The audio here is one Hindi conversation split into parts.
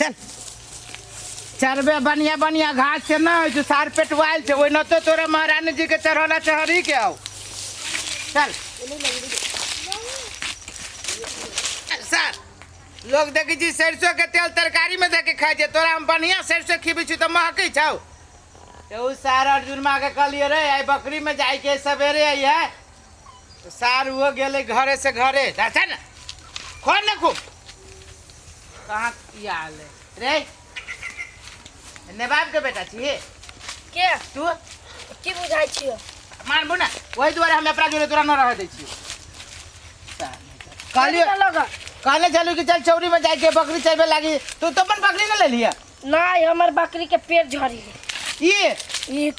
चल चरबे बढ़िया बढ़िया घास से ना जो सार पेटवाइल से वही न तो तोरा महारानी जी के चढ़ौला चढ़ी के आओ चल सर लोग देखी जी सरसों के तेल तरकारी में देके खाए छे तोरा हम बढ़िया सरसों खीबी छी तो महकी छौ तो सार अर्जुन माँ के कहलिए रे आई बकरी में जाए के सवेरे आई है तो सार वो गेले घरे से घरे अच्छा ना खोल ना खूब कहाँ आल रे नवाब के बेटा छिए के तू की बुझाइ छियो मानबू ना वही द्वारे हम अपना जोड़े तोरा न रह दै छियो कहले चलू कि चल चौरी में जाके बकरी चरबे लागी तू तो अपन बकरी न ले लिया नहीं हमर बकरी के पेट झड़ी ये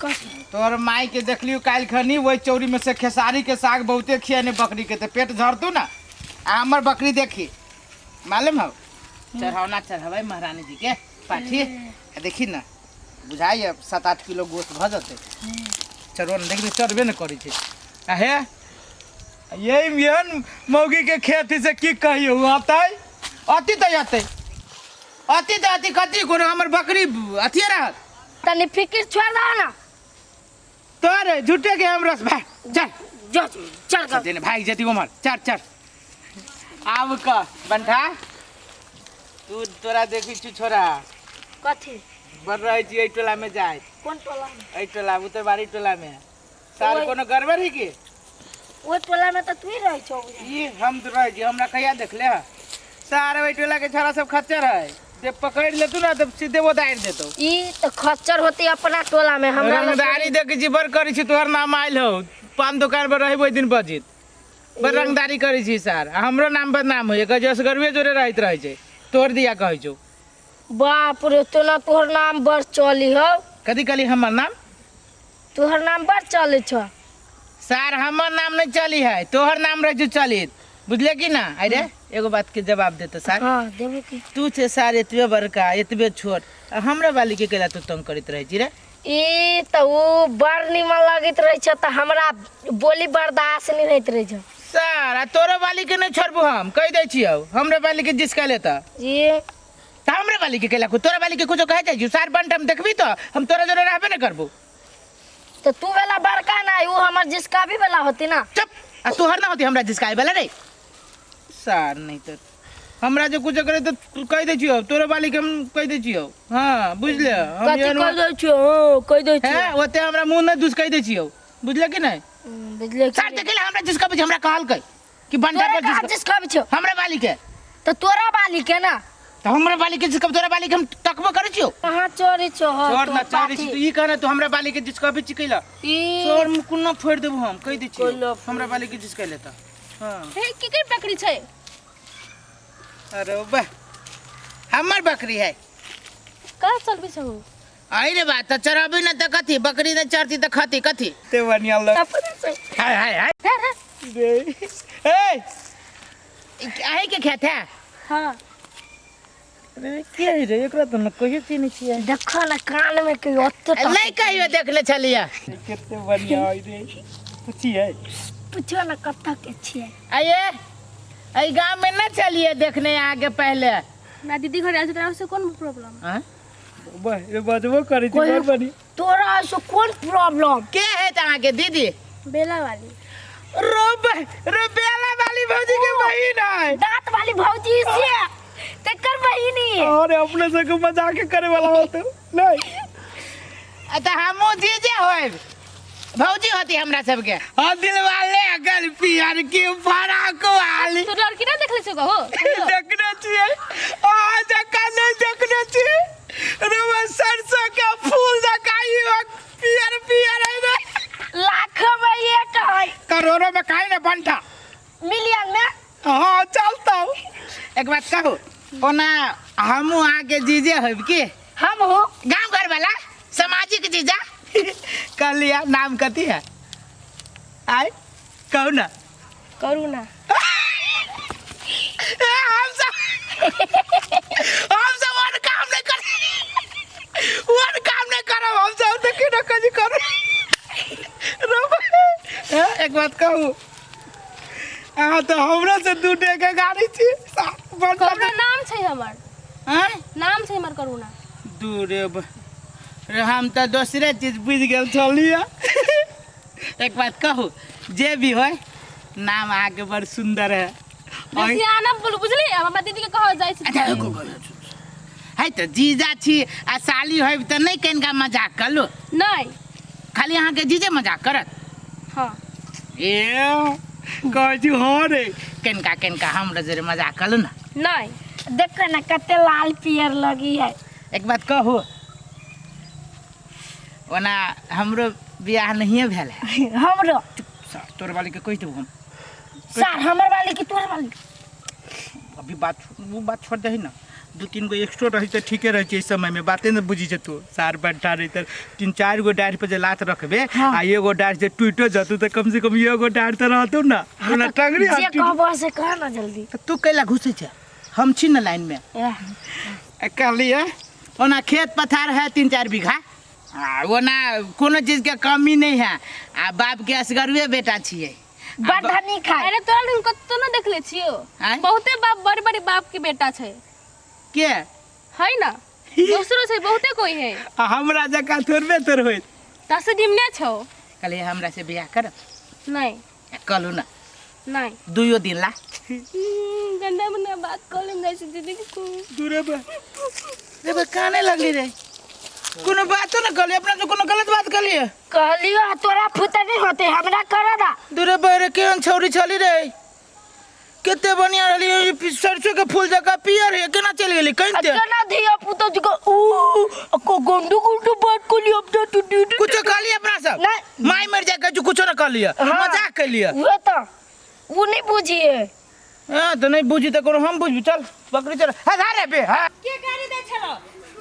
तोर माई के देखलियो काल खनी वही चौरी में से खेसारी के साग बहुते खियाने बकरी के तो पेट झड़तू ना आ हमर बकरी देखी मालूम हो चढ़ावना चढ़ावे महारानी जी के पाठी देखी ना बुझाई 7-8 किलो गोश्त भ जते चरवन देखी चढ़बे न करी छे आहे यही मियन मौगी के खेती से की कहियो आते अति तो आते अति कति कोनो हमर बकरी अथी रहत तनी फिकिर छोड़ दो ना तोरे झूठे के हम रस भाग चल जो चल कर देने भाग जती उमर चल आव का बंठा तू तोरा देखी छु छोरा कथी बढ़ रही छी ए टोला में जाए कौन टोला में ए टोला उत्तरबाड़ी टोला में सार कोनो गड़बड़ है की वो टोला में तो तू ही रह छौ ये हम तो रह जी हमरा कहिया देखले ह सार ए टोला के छोरा सब खच्चर है जे पकड़ लेतू ना तब सीधे वो दायर देतो ई तो खच्चर होती अपना टोला में हमरा रंगदारी देख जी बर करी छी तोहर नाम आइल हो पान दुकान पर रही ओइ दिन बजित बर रंगदारी करी छी सार हमरो नाम बदनाम होय के जसगरवे जोरे रहत रहे छै तोड़ दिया कहै छौ बाप रे तोहर नाम बड़ चली हो कथी कहली हमर नाम तोहर नाम बड़ चले छ सार हमर नाम नहीं चली है तोहर नाम रह जो चलित बुझले की ना अरे एगो बात के जवाब देते सार हां देबो की तू छे सार एतबे बड़का एतबे छोट हमरा वाली के केला तू तंग करत रहे छी रे ई तो वो बड़ निमन लगत रहे छ त हमरा बोली बर्दाश्त नहीं होइत रहे छ सार तोरे वाली के नहीं छोड़बू हम कह दे छियो हमरे वाली के जिसका लेता जी हमरे वाली के केला को तोरे वाली के कुछ कहे जाइ छु सार बंट हम देखबी तो हम तोरे जोरे रहबे न करबू तो तू वाला बड़का ना वो हमर जिसका भी वाला होती ना चुप तोहर ना होती हमरा जिसका वाला रे सार नहीं तो हमरा जो कुछ करे तो कह दे छियो तोरे वाली के हम कह दे छियो हां बुझले हम कथि कह दे छियो कह दे छियो हैं ओते हमरा मुंह न दुस कह दे छियो बुझले कि नहीं बुझले सार देखेला हमरा जिसका भी हमरा कहल कई कि बंटा पर जिसका भी छियो हमरा वाली के तो तोरा वाली के ना तो हमरा वाली के जिसका तोरा वाली के हम तकबो करे छियो कहां चोरी छो छोड़ ना चोरी छी तू ई कहना तू हमरा वाली के जिसका भी चिकैला छोड़ मुकुल न फोड़ देबो हम कह दे छियो हमरा वाली के जिसका लेता हां हे की के बकरी छै अरे बा हमर बकरी है का चलबी छौ आई रे बात चराबी न त कथी बकरी न चरती त खाती कथी ते बनिया ल हाय हाय हाय रे ए आहे के खेत है हां अरे के रे एकरा त न कहियो चिनी छियै देखो ना कान में के ओत्ते नहीं कहियो देखले छलिया केते बढ़िया होई रे पूछिए पूछो ना कत्ता के छियै आये आई गांव में न चलिए देखने आगे पहले ना दीदी घर आजे तोरा से कोन प्रॉब्लम हां बा ये बजबो करी थी बड़ बनी तोरा से कोन प्रॉब्लम के है तहां के दीदी बेला वाली रे बेला वाली भौजी के बहिन है दांत वाली भौजी से तेकर बहिन है अरे अपने से को मजाक करे वाला हो तो नहीं अच्छा हमो जीजे होय भौजी होती हमरा सब के हां दिल वाले अगर पियर के फराक वाली तू लड़की ना देखले छ हो देखने छिए आ जका नहीं देखने छी रे वो सरसों के फूल जकाई पियर पियर है रे लाख में एक है करोड़ों में काहे न बनता मिलियन में हां चलता एक बात कहू ओना हमू आगे जीजे होब की हम हो गांव घर वाला सामाजिक जीजा कह लिया नाम कथी है आय कहू ना करू ना हम सब और काम नहीं कर और काम नहीं करो हम सब देखी ना कजी करो एक बात कहू तो हमरा से दूटे के गाड़ी छी हमरा नाम छै हमर हाँ नाम से हमर करुणा। दूरे रे हम तो दूसरे चीज बुझ गए छलिया। एक बात कहू, जे भी हो नाम आगे बड़ सुंदर है। रसियाना बोल बुझली, अब हमरा दीदी के कह जाय छी। अच्छा है तो जीजा छी आ साली होब तो नहीं कनिका मजाक कर लो। नहीं खाली अहाँ के जीजे मजाक करत। हां ए कहै छी हो रे कनिका कनिका हमरा जरे मजाक कर लो ना। नहीं देख ना कते लाल पियर लगी है। एक बात कहू, ओना हमरो बियाह नहीं भेल है। हमरो तोर वाली के कह देबो हम। सर हमर वाली की तोर वाली। अभी वो बात छोड़ दे ना, 2-3 गो एक्स्ट्रा रही तो ठीके रही है। इस समय में बातें न बुझी जे तू सार बैठा रही तो 3-4 गो डायर पे जे लात रखबे। हाँ। आ एगो डायर से टूटो जतू तो कम से कम एगो डायर तो रहतू ना। ओना टंगरी जे कहबो से कह ना जल्दी। तो तू कैला घुसे छ, हम छी न लाइन में। कहलिए ओना खेत पथार है 3-4 बीघा। ओना कोनो चीज के कमी नहीं है। आ बाप के असगरुए बेटा छिए। बड़धनी खाए। अरे तोरा दिन कत्तो न देखले छियो, आँय? बहुते बाप बड़े बड़े बाप के बेटा छै, के है ना? दूसरो छै, बहुते कोई है। आ हमरा जका थोड़बे तोर होइत। तसे डिमने छौ। कहलिए हमरा से बियाह कर। नहीं कहलू ना नहीं 2 दिन ला। गंदा बंदा बात कर लेम जाय छी दीदी को। दूरे बा रे बा काने लगली रे। कोनो बातो न कहली, अपना से कोनो गलत बात कहलिए। कहलियो तोरा फुते नहीं होते हमरा कर दा। दूरे बा रे केहन छौरी छली रे। केते बढ़िया रहली, सरसों के फूल जका पियर है, केना चल गेली कहिते। केना धिया पुतो जी को गुंडू गुंडू बात को लियो अब तो दीदी कुछ कहली अपना सब नहीं। माई मर जाए कुछ कुछ न कहलिए। मजाक कहलिए। वो तो वो नहीं बुझिए। हां तो नहीं बुझी तो करो हम बुझबी। चल बकरी चल। हां रे बे हां के गाड़ी दे छलो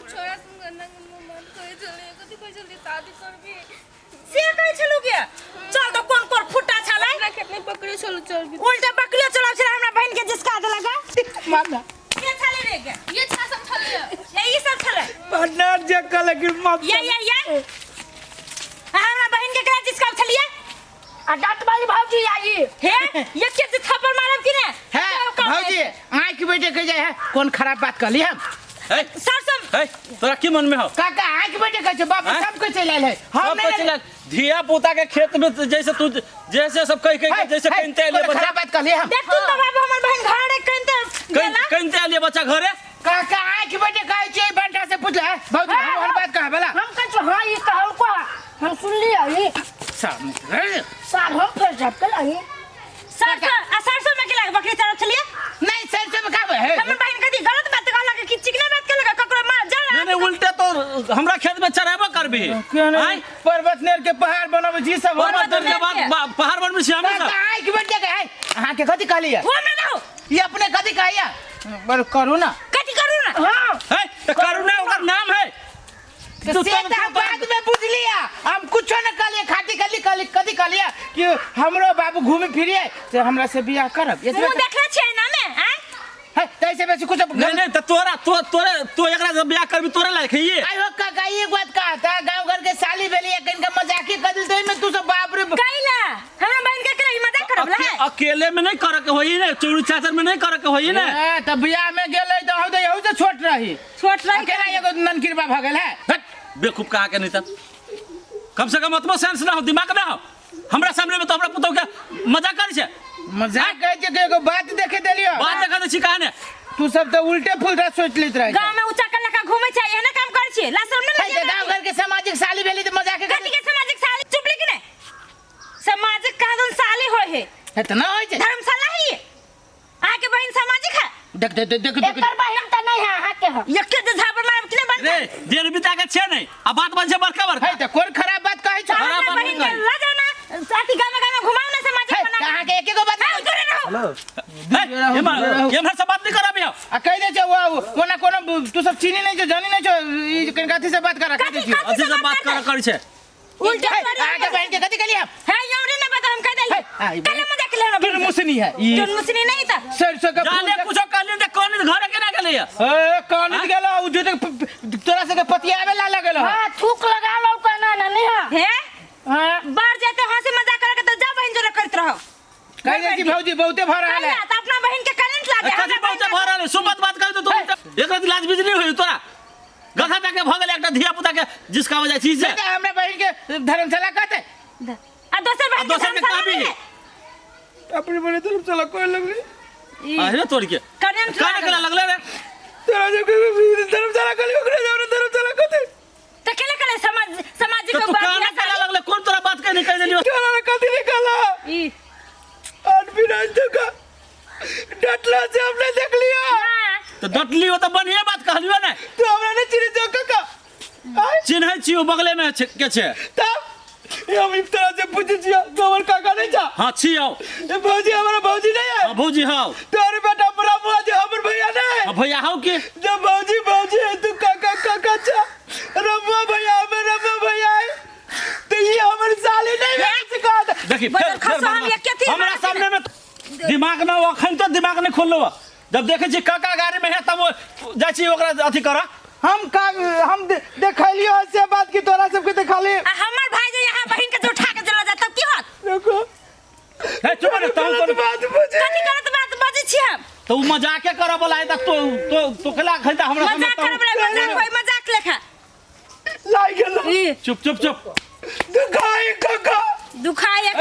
छोरा संग गंदा मन कहे चले कथि कहे चले शादी करबी से कहे छलु के चल तो कोन कोन फुटा छलै हमरा खेत में पकड़े चलो चल उल्टा बकलियो चलाव छलै हमरा बहन के जिसका दे लगा मारना के छलै रे के ये छा सब छले ये सब छलै पन्नार जका लेकिन मत ये हमरा बहन के कला जिसका छलिए डांट वाली भाजी आई हे ये के थप्पड़ मारब कि ने है भौजी आंख की बेटे कह जाए है कौन खराब बात कहली हम। सरसम है तोरा की मन में हो? काका आंख बेटे कह छे बाप सब कुछ चल है। हम सब कुछ लग धिया पुता के खेत में जैसे तू जैसे सब कह कह जैसे कनते ले बच्चा खराब बात कहली हम। देख तू तो बाबू हमर बहन घर रे कनते कनते ले बच्चा घरे। काका आंख बेटे कह छे बंटा से पूछ है भौजी हम बात कह भला हम कह हां ये कहल को हम सुन लिया ये सामने साल हम फिर जब कल आई सरसम में के लग बकरी चलाव छलिए नहीं सर से का है। हमर बहन कदी गलत बात कहला कि चिकना बात कहला ककरो मार जा नहीं उल्टे तो हमरा खेत में चराबो करबी। आई पर्वत नेर के पहाड़ बनब जी सब पर्वत दर के बाद पहाड़ बन में श्याम काका आंख बेटे के है अहां के कथि कहली है वो में दो ये अपने कथि कहैया बर करू ना कथि करू ना हां है तो करुणा ओकर नाम है। तो बाद में बुझ लिया हम कुछ न कहलिए खाती कली कथि कहलिए कि हमरो बाबू घूमे फिरिए से हमरा से बियाह करब। मुंह देखले छै ना में है तैसे बेसी कुछ नहीं तो तोरा एकरा से बियाह करबी तोरे लायक है ये। आई हो काका ये बात कहता गांव घर के साली बेली कनका मजाकी कर दिल में तू सब बाप रे कैला हमरा बहन के कला मजाक करब ला अकेले में नहीं करे के होई ने, चौड़ी चाचर में नहीं करे के होई ने। हां त बियाह में गेलै त हम त यहू से छोट रही छोट रही केना एगो ननकिरबा भ गेल है। बेवकूफ कहा के नहीं था, कम से कम अतमो सेंस ना हो, दिमाग ना हो। हमरा सामने में तो हमरा पुतौ के मजाक करे छे। मजाक कहे छे के एगो बात देखे देलियो बात देखा दे छी कहां तू सब तो उल्टे फुलटा सोच लेत रही। गांव में ऊंचा कर लगा घूमे छै एहना काम कर छी ला शर्म है नहीं गांव घर के सामाजिक साली बेली त मजाक के कथि के सामाजिक साली चुप ले कि नहीं सामाजिक कानून साली होय है त ना होय छे धर्मशाला है ये आके बहन सामाजिक है देख एकर बहन त नहीं है हां के है यके जे झापर मार कि बन रे देर बिता के छे नहीं आ बात बन छे बड़का बड़का। है त कोन खराब बात कहै छ खराब बात बहन नहीं के ला जाना साथी गांव में घुमाओ ना सामाजिक बना कहां के एक एगो बात दूर रहो ये भर से बात नहीं करा बिया। आ कह दे छे वो कोना तू सब चीनी नहीं छो जानी नहीं छो ई कनका से बात करा कह दे छी अच्छे से बात कर छे उल्टा आगे बहन के कथि कहली हम है यौरी ना बता हम कह दे कल मजाक ले फिर मुसनी है ई जोन मुसनी नहीं था सरसों का जाने कुछ कहली त कोन घर के ना गेले ए कौन गेलो उ जो तोरा से के पतियावे ला लगल हां थूक लगा लो कहना ना नहीं है है बाहर जाते वहां से मजाक करके तो जा बहन जोरा करत रहो कह दे छी भौजी बहुते भर रहल है तो अपना बहन के करेंट लागे कथि बहुत भर रहा है सुबह बात कर तो एक रति लाज बिजली हुई तोरा गधा ताके भगल एकटा धिया पुता के जिसका वजह चीज से बेटा हमरा बहन के धर्मशाला कहते आ दोसर बहन दोसर के धर्मशाला काबी में है। अपनी बहन धर्मशाला कोई लगली अरे तोड़ के करें काने कला लगले रे तोरा जो धर्मशाला कहली ओकरे जाओ धर्मशाला कहते तो केले केले समाज तो के तू काने कला लगले कौन तोरा बात के निकल देलियो तोरा कथी निकला ई अनबिना का डटला से हमने देख लिया हां तो डटली हो तो बढ़िया बात कहलियो ना तो हमरा ने चिरे जो काका चिन्ह छियो बगले में के छे तब ये हम इस तरह से पूछे छिया गोबर काका नहीं जा हां छियो ये भौजी हमारा भौजी नहीं है हां भौजी हां तोरे बेटा बड़ा बुआ जो हमर भैया नहीं है भैया हाउ के जब भौजी भौजी है तू काका काका चा रमुआ भैया हमें रमुआ भैया है तो ये हमारी साली नहीं है सिखा दे देखी बदल खसा हम ये के थी हमरा सामने में दिमाग में अखन तो दिमाग नहीं खोललो जब देखे छी काका गाड़ी में है तब जाय छी ओकरा अथी करा हम देखलियो से बात की तोरा सबके देखली हमर भाई जे यहाँ बहन के जो उठा के चला जाता की होत देखो है चुप रे तू गलत बात पूछे कथी करत बात बाजी छी हम तो मजाक करे बोला है तो खला खलता हमरा मजाक करे बोले मजाक कोई मजाक लेखा लाई गेलो ई चुप चुप चुप दिखाई काका दुखाए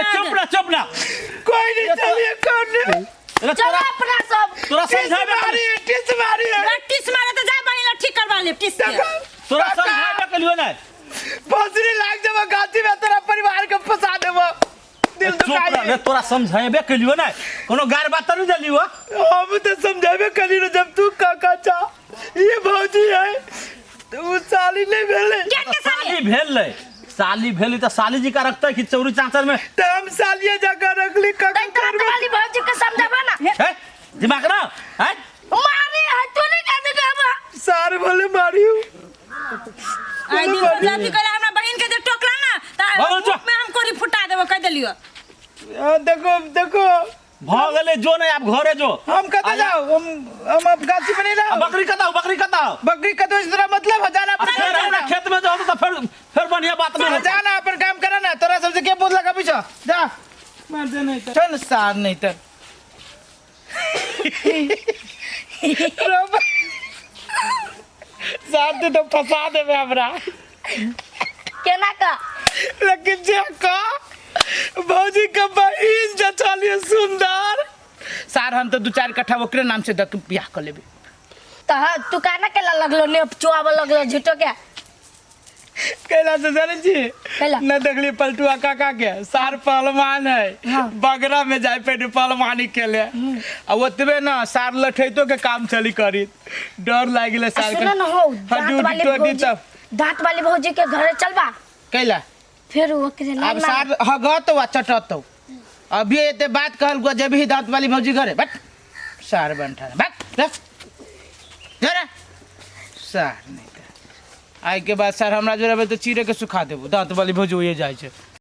चुप ना कोई नहीं चलिए करने अरे चलो अपना सब तोरा समझावे टिस मारी टिस मारे तो जा बहिला ठीक करवा ले टिस के तोरा समझावे के लियो ना फसरी लाग जब गाती में तेरा परिवार के फंसा देबो दिल चुप दुखाई रे तोरा समझावे के लियो ना कोनो गार बात नहीं जलियो हम तो समझावे कली रे जब तू काका चा ये भौजी है तो साली नहीं भेले साली भेल ले साली भेली तो साली जी का रखता है कि चौरी चांचर में तो हम सालिया जाकर रखली काका दांत वाली भौजी के समझावा ना है दिमाग ना है मारी है तू नहीं कहते का सार भले मारियो आई दिन को जाती करे हमरा बहन के जे टोकला ना भागो त जो। में हम कोरी फुटा देबो कह देलियो देखो देखो भागले जो नहीं आप घरे जो हम कहते जाओ हम अब गाछी में नहीं रहो बकरी कताओ बकरी का तो इस तरह मतलब हजाना फिर हमरा खेत में जाओ तो फिर बढ़िया बात नहीं होता जाना अपन काम करा ना तोरा सबसे क्या पूछ लगा पीछा जा मार दे नहीं तो चल सार नहीं तो सार दे तो फंसा दे हमरा केना का लेकिन जे का भौजी का बहिन जचलिए सुंदर सार हम तो 2-4 कट्ठा ओकरे नाम से दक बियाह कर लेबे तो तू कहना केला लगलो ने चुआव लगलो झूठो के कैला से जाने छी कैला? न देखली पलटुआ काका के सार पहलवान है हाँ। बगरा में जाए पे पहलवानी के ले आ ओतबे ना सार लठैतो के काम चली करी डर लागिले सार के सुनो ना हो हड्डी दांत वाली भौजी के घरे चलबा कैला फिर ओकरे अब नाम सार हगतो आ चटतो अभी एते बात कहल गो जब ही दांत वाली भौजी घरे बट सार बनठा बट जरा सार नहीं आई के बाद सर हमरा जोड़े तो चीरे के सुखा देबो दांत वाली भौजी होए जाय छै